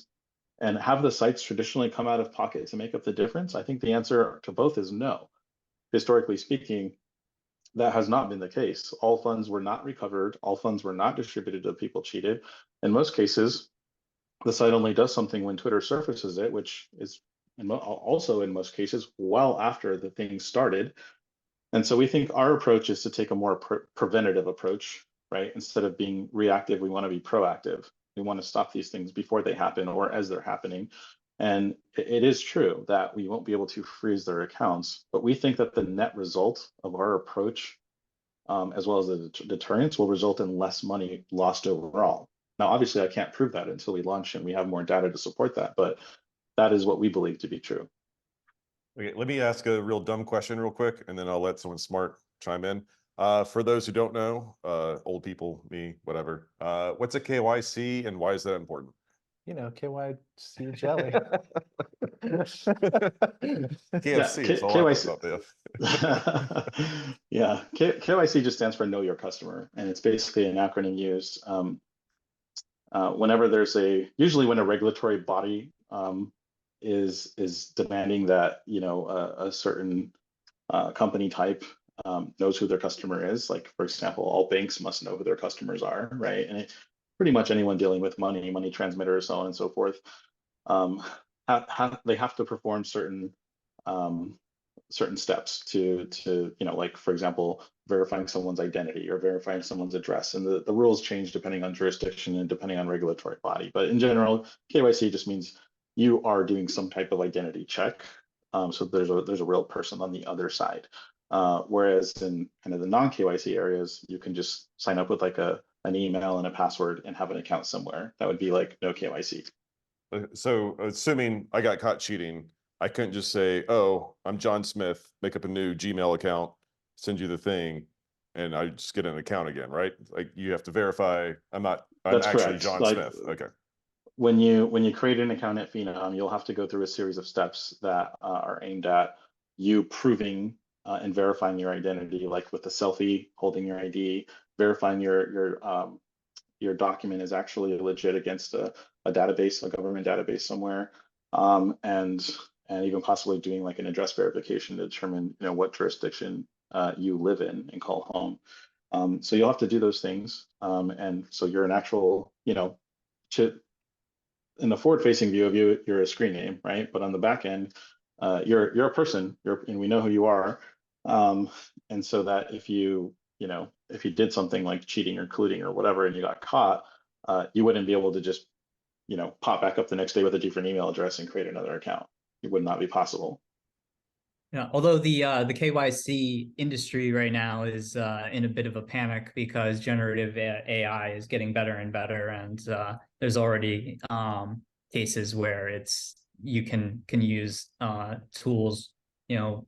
And have the sites traditionally come out of pocket to make up the difference? I think the answer to both is no. Historically speaking, that has not been the case. All funds were not recovered. All funds were not distributed to people cheated. In most cases, the site only does something when Twitter surfaces it, which is also in most cases well after the thing started. And so we think our approach is to take a more preventative approach, right? Instead of being reactive, we want to be proactive. We want to stop these things before they happen or as they're happening. And it is true that we won't be able to freeze their accounts, but we think that the net result of our approach, as well as the deterrence, will result in less money lost overall. Now, obviously, I can't prove that until we launch and we have more data to support that, but that is what we believe to be true. Okay, let me ask a real dumb question real quick, and then I'll let someone smart chime in. For those who don't know, old people, me, whatever, what's a KYC and why is that important? KYC jelly. KFC is all I thought about there. Yeah, KYC just stands for Know Your Customer, and it's basically an acronym used whenever there's usually when a regulatory body is demanding that a certain company type knows who their customer is. Like, for example, all banks must know who their customers are, right? And pretty much anyone dealing with money transmitters, so on and so forth, they have to perform certain steps to like, for example, verifying someone's identity or verifying someone's address. And the rules change depending on jurisdiction and depending on regulatory body. But in general, KYC just means you are doing some type of identity check. So there's a real person on the other side. Whereas in kind of the non-KYC areas, you can just sign up with like an email and a password and have an account somewhere. That would be like no KYC. So assuming I got caught cheating, I couldn't just say, oh, I'm John Smith, make up a new Gmail account, send you the thing, and I just get an account again, right? Like, you have to verify I'm That's actually correct. John Like, Smith. Okay. When you create an account at Phenom, you'll have to go through a series of steps that are aimed at you proving and verifying your identity, like with a selfie holding your ID, verifying your document is actually legit against a database, a government database somewhere, and even possibly doing like an address verification to determine what jurisdiction you live in and call home. So you'll have to do those things, and so you're an actual in the forward-facing view of you, you're a screen name, right? But on the back end, you're a person. And we know who you are. And so that if you did something like cheating or colluding or whatever, and you got caught, you wouldn't be able to just pop back up the next day with a different email address and create another account. It would not be possible. Yeah, although the KYC industry right now is in a bit of a panic because generative AI is getting better and better, and there's already cases where you can use tools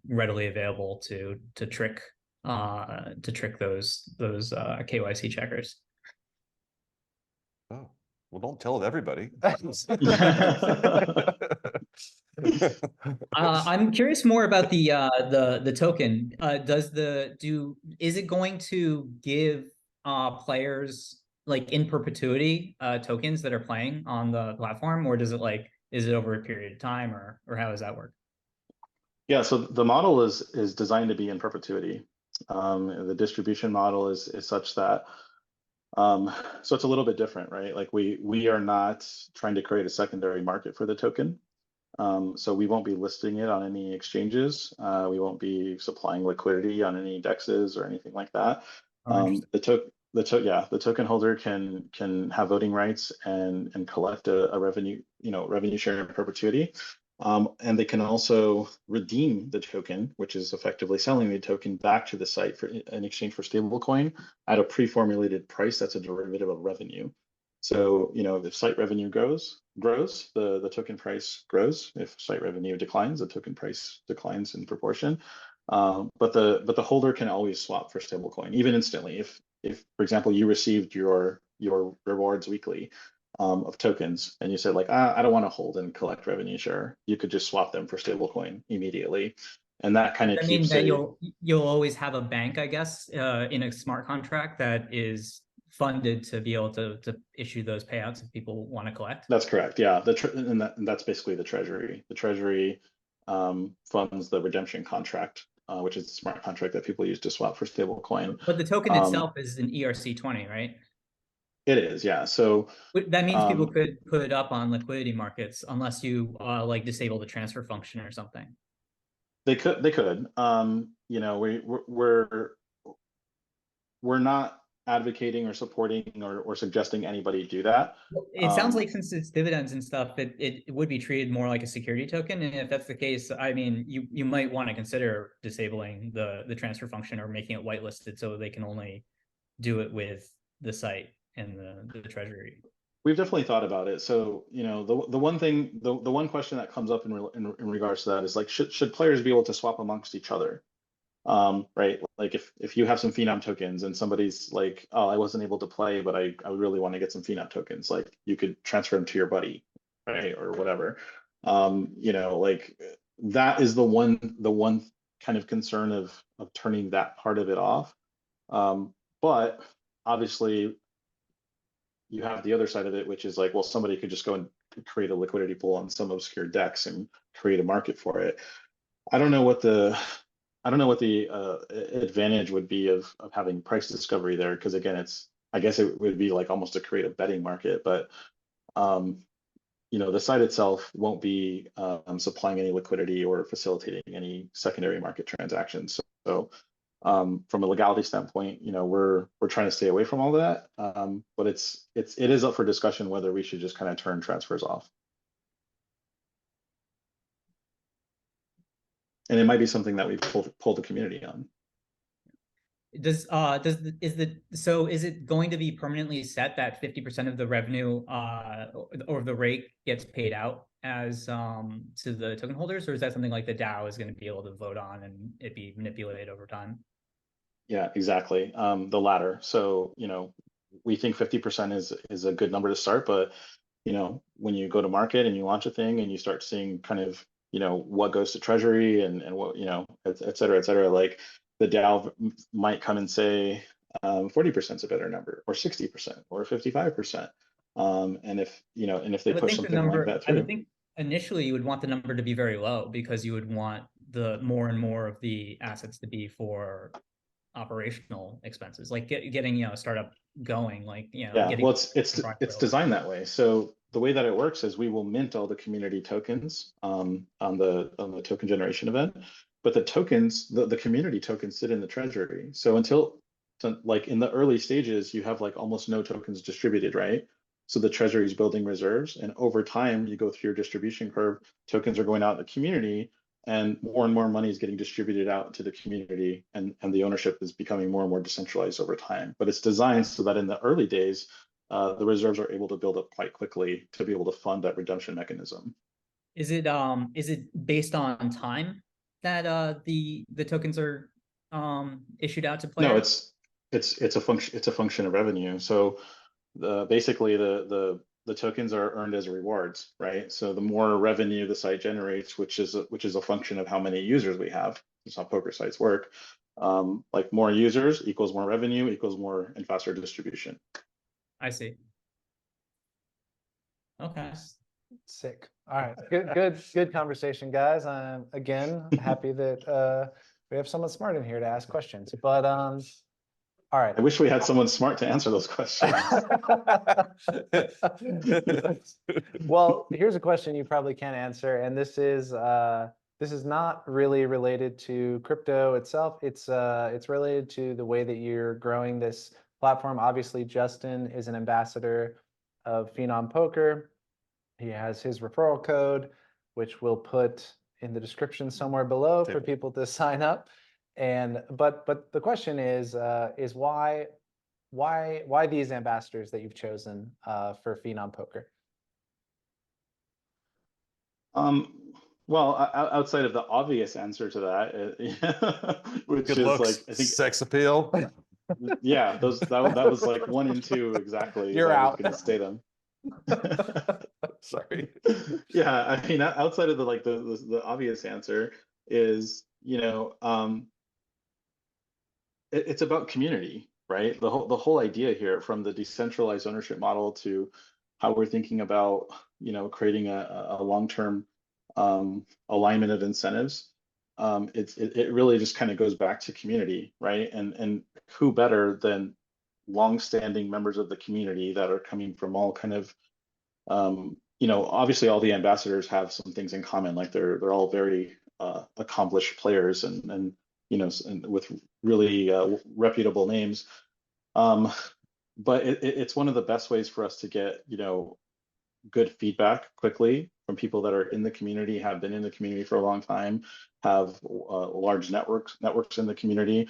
readily available to trick those KYC checkers. Oh, well, don't tell everybody. I'm curious more about the token. Is it going to give players like in perpetuity tokens that are playing on the platform, or is it over a period of time, or how does that work? Yeah, so the model is designed to be in perpetuity. The distribution model is such that so it's a little bit different, right? Like we are not trying to create a secondary market for the token. So we won't be listing it on any exchanges. We won't be supplying liquidity on any dexes or anything like that. The token holder can have voting rights and collect a revenue share in perpetuity. And they can also redeem the token, which is effectively selling the token back to the site in exchange for stablecoin at a pre-formulated price that's a derivative of revenue. So, if site revenue grows, the token price grows. If site revenue declines, the token price declines in proportion. But the holder can always swap for stablecoin, even instantly. If for example, you received your rewards weekly of tokens, and you said like, I don't want to hold and collect revenue share, you could just swap them for stablecoin immediately. And that kind of I mean keeps that a, you'll always have a bank, I guess, in a smart contract that is funded to be able to issue those payouts if people want to collect. that's correct. Yeah. And that's basically the treasury. The treasury funds the redemption contract, which is the smart contract that people use to swap for stable coin. But the token itself is an ERC20, right? It is, yeah. So That means people um, could put it up on liquidity markets unless you like disable the transfer function or something. they could. You know, we're not advocating or supporting or suggesting anybody do that. It sounds like since it's dividends and stuff, it would be treated more like a security token. And if that's the case, I mean, you might want to consider disabling the transfer function or making it whitelisted so they can only do it with the site and the treasury. We've definitely thought about it. So, you know, the one thing, the one question that comes up in regards to that is like, should players be able to swap amongst each other? Right? Like if you have some Phenom tokens and somebody's like, oh, I wasn't able to play, but I really want to get some Phenom tokens, like you could transfer them to your buddy, right? Or whatever. You know, like that is the one kind of concern of turning that part of it off. But obviously you have the other side of it, which is like, well, somebody could just go and create a liquidity pool on some obscure DEX and create a market for it. I don't know what the advantage would be of having price discovery there, because again, I guess it would be like almost to create a betting market, but you know, the site itself won't be supplying any liquidity or facilitating any secondary market transactions. So from a legality standpoint, you know, we're trying to stay away from all that, but it is up for discussion whether we should just kind of turn transfers off. And it might be something that we pull the community on. Is it going to be permanently set that 50% of the revenue or the rate gets paid out as to the token holders, or is that something like the DAO is going to be able to vote on and it be manipulated over time? Yeah, exactly. The latter. So, you know, we think 50% is a good number to start, but you know, when you go to market and you launch a thing and you start seeing kind of, you know, what goes to treasury and what, you know, et cetera, like the DAO might come and say 40% is a better number, or 60%, or 55%. And if, you know, and if they push something like that through. I would think initially you would want the number to be very low because you would want the more and more of the assets to be for operational expenses, like getting, you know, a startup going, like, you know. Yeah, well, it's designed that way. So the way that it works is we will mint all the community tokens on the token generation event, but the tokens, the community tokens sit in the treasury. So like in the early stages, you have like almost no tokens distributed, right? So the treasury is building reserves, and over time you go through your distribution curve, tokens are going out in the community, and more money is getting distributed out to the community, and the ownership is becoming more and more decentralized over time. But it's designed so that in the early days, the reserves are able to build up quite quickly to be able to fund that redemption mechanism. Is it based on time that the tokens are issued out to players? No, it's a function of revenue. So basically the tokens are earned as rewards, right? So the more revenue the site generates, which is a function of how many users we have. That's how poker sites work. Like more users equals more revenue equals more and faster distribution. I see. Okay. Sick. All right. Good conversation, guys. I'm again happy that we have someone smart in here to ask questions. But all right. I wish we had someone smart to answer those questions. Well, here's a question you probably can't answer, and this is not really related to crypto itself. It's related to the way that you're growing this platform. Obviously, Justin is an ambassador of Phenom Poker. He has his referral code, which we'll put in the description somewhere below for people to sign up. And but the question is why these ambassadors that you've chosen for Phenom Poker? Well, outside of the obvious answer to that, which Good is looks, like, I think sex appeal. Yeah, that was like 1 and 2 exactly. You're I was out. gonna state them. Sorry. Yeah, I mean, outside of the obvious answer is, it's about community, right? The whole idea here, from the decentralized ownership model to how we're thinking about, creating a long-term alignment of incentives. It really just kind of goes back to community, right? And who better than long-standing members of the community that are coming from all kind of, obviously all the ambassadors have some things in common, like they're all very accomplished players and and with really reputable names. But it's one of the best ways for us to get, good feedback quickly from people that are in the community, have been in the community for a long time, have large networks in the community.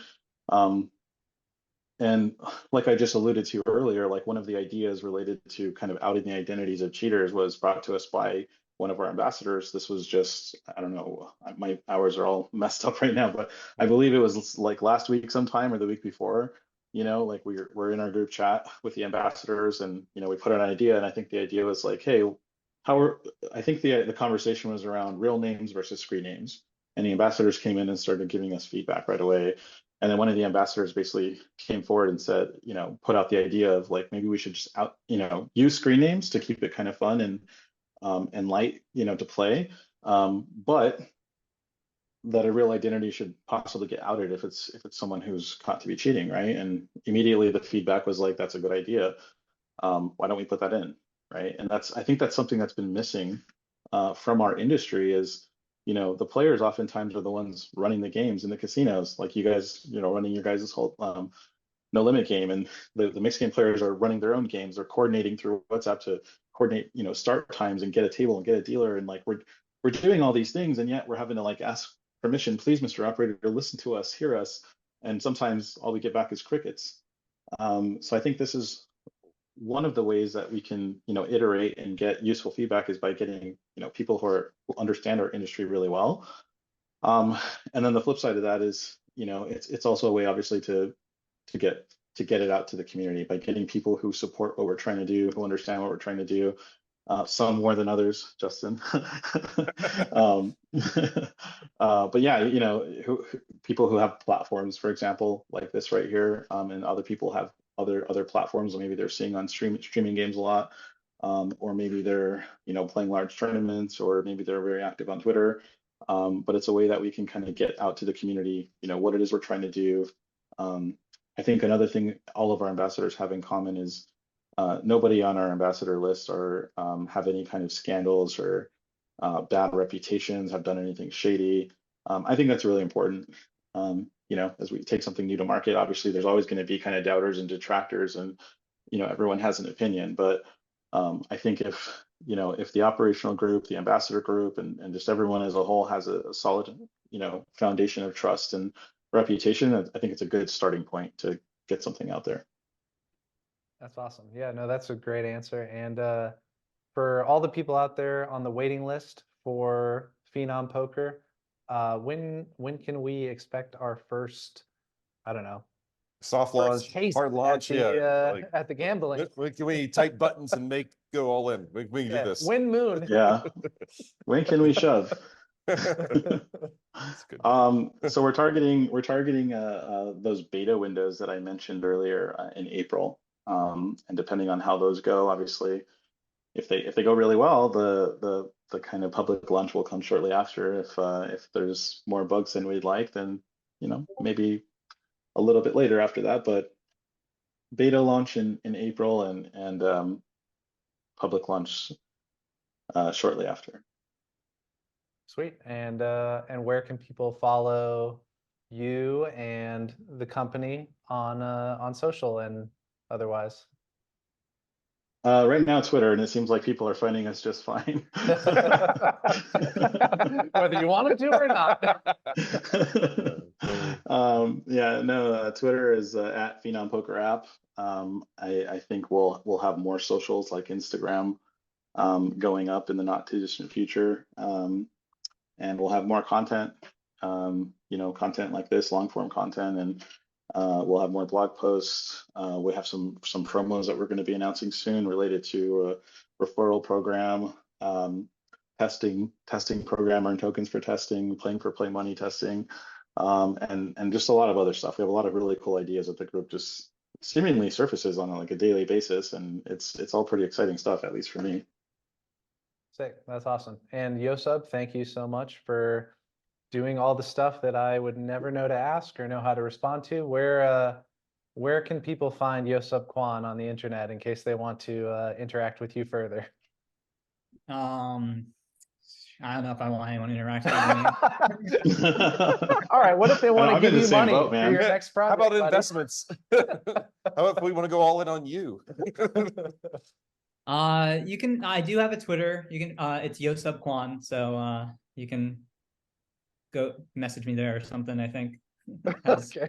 And like I just alluded to earlier, like one of the ideas related to kind of outing the identities of cheaters was brought to us by one of our ambassadors. This was just, I don't know, my hours are all messed up right now, but I believe it was like last week sometime or the week before. Like we're in our group chat with the ambassadors, and we put out an idea, and I think the idea was like, hey, I think the conversation was around real names versus screen names, and the ambassadors came in and started giving us feedback right away. And then one of the ambassadors basically came forward and said, put out the idea of like, maybe we should just use screen names to keep it kind of fun and light, to play. But that a real identity should possibly get outed if it's someone who's caught to be cheating, right? And immediately the feedback was like, that's a good idea. Why don't we put that in, right? And I think that's something that's been missing from our industry is, the players oftentimes are the ones running the games in the casinos, like you guys, running your guys' whole no limit game, and the mixed game players are running their own games. They're coordinating through WhatsApp to coordinate, start times and get a table and get a dealer, and like we're doing all these things, and yet we're having to like ask permission, please, Mr. Operator, listen to us, hear us, and sometimes all we get back is crickets. So I think this is one of the ways that we can, iterate and get useful feedback is by getting, people who understand our industry really well. And then the flip side of that is, it's also a way, obviously, to get it out to the community by getting people who support what we're trying to do, who understand what we're trying to do. Some more than others, Justin. But yeah, people who have platforms, for example, like this right here, and other people have other platforms, or maybe they're seeing on streaming games a lot, or maybe they're playing large tournaments, or maybe they're very active on Twitter. But it's a way that we can kind of get out to the community, what it is we're trying to do. I think another thing all of our ambassadors have in common is nobody on our ambassador list have any kind of scandals or bad reputations, have done anything shady. I think that's really important. As we take something new to market, obviously there's always going to be kind of doubters and detractors, and everyone has an opinion. But I think if the operational group, the ambassador group, and just everyone as a whole has a solid foundation of trust and reputation, I think it's a good starting point to get something out there. That's awesome. Yeah, no, that's a great answer. And for all the people out there on the waiting list for Phenom Poker, when can we expect our first, I don't know, soft launch, hard launch? At the gambling. Can we type buttons and go all in? We can do this. Win moon. Yeah. When can we shove? So we're targeting those beta windows that I mentioned earlier in April. And depending on how those go, obviously, if they go really well, the kind of public launch will come shortly after. If there's more bugs than we'd like, then maybe a little bit later after that. But beta launch in April, and public launch shortly after. Sweet. And where can people follow you and the company on social and otherwise? Right now, Twitter, and it seems like people are finding us just fine. Whether you want to or not. Yeah, no, Twitter is at Phenom Poker app. I think we'll have more socials like Instagram going up in the not too distant future, and we'll have more content, content like this, long form content, and we'll have more blog posts. We have some promos that we're going to be announcing soon related to a referral program. testing program, earn tokens for testing, playing for play money testing, and just a lot of other stuff. We have a lot of really cool ideas that the group just seemingly surfaces on like a daily basis, and it's all pretty exciting stuff, at least for me. Sick. That's awesome. And Yosub, thank you so much for doing all the stuff that I would never know to ask or know how to respond to. Where can people find Yosub Kwan on the internet in case they want to interact with you further? I don't know if I want anyone interacting with me. All right. What if they want to give you money boat, for man. your next project? How about buddy? investments? How about if we want to go all in on you? You can. I do have a Twitter. You can. It's Yosub Kwan. So you can go message me there or something. I think. Okay.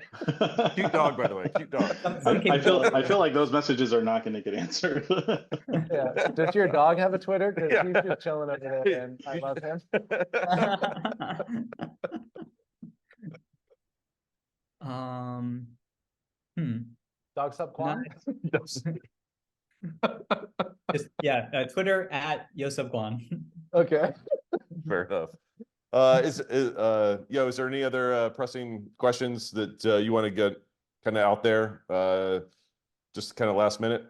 Cute dog, by the way. Cute dog. I feel like those messages are not going to get answered. Yeah. Does your dog have a Twitter? Because Yeah. he's just chilling over there, and I love him. Dog Sub Kwan. Just Twitter at Yosub Kwan. Okay. Fair enough. Is there any other pressing questions that you want to get kind of out there? Just kind of last minute.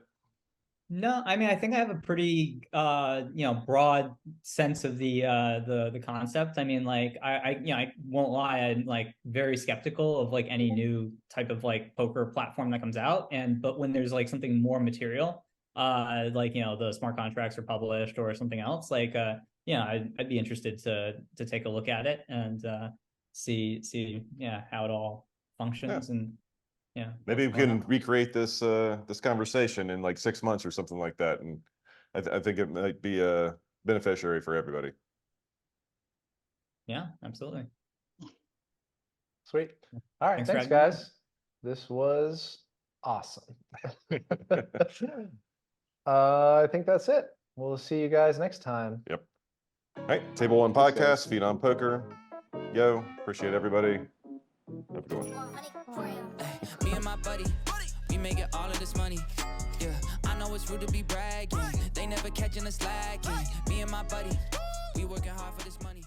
No, I mean, I think I have a pretty broad sense of the concept. I mean, like I won't lie, I'm like very skeptical of like any new type of like poker platform that comes out. But when there's like something more material, like the smart contracts are published or something else, like I'd be interested to take a look at it and see how it all functions. And maybe we can recreate this this conversation in like 6 months or something like that, and I think it might be a beneficiary for everybody. Yeah, absolutely. Sweet. All right, thanks guys. This was awesome. I think that's it. We'll see you guys next time. Yep. All right, Table One Podcast, Phenom Poker. Yo, appreciate everybody. Have a good one. Me and my buddy, we making all of this money. Yeah, I know it's rude to be bragging. They never catching us slacking. Me and my buddy, we working hard for this money.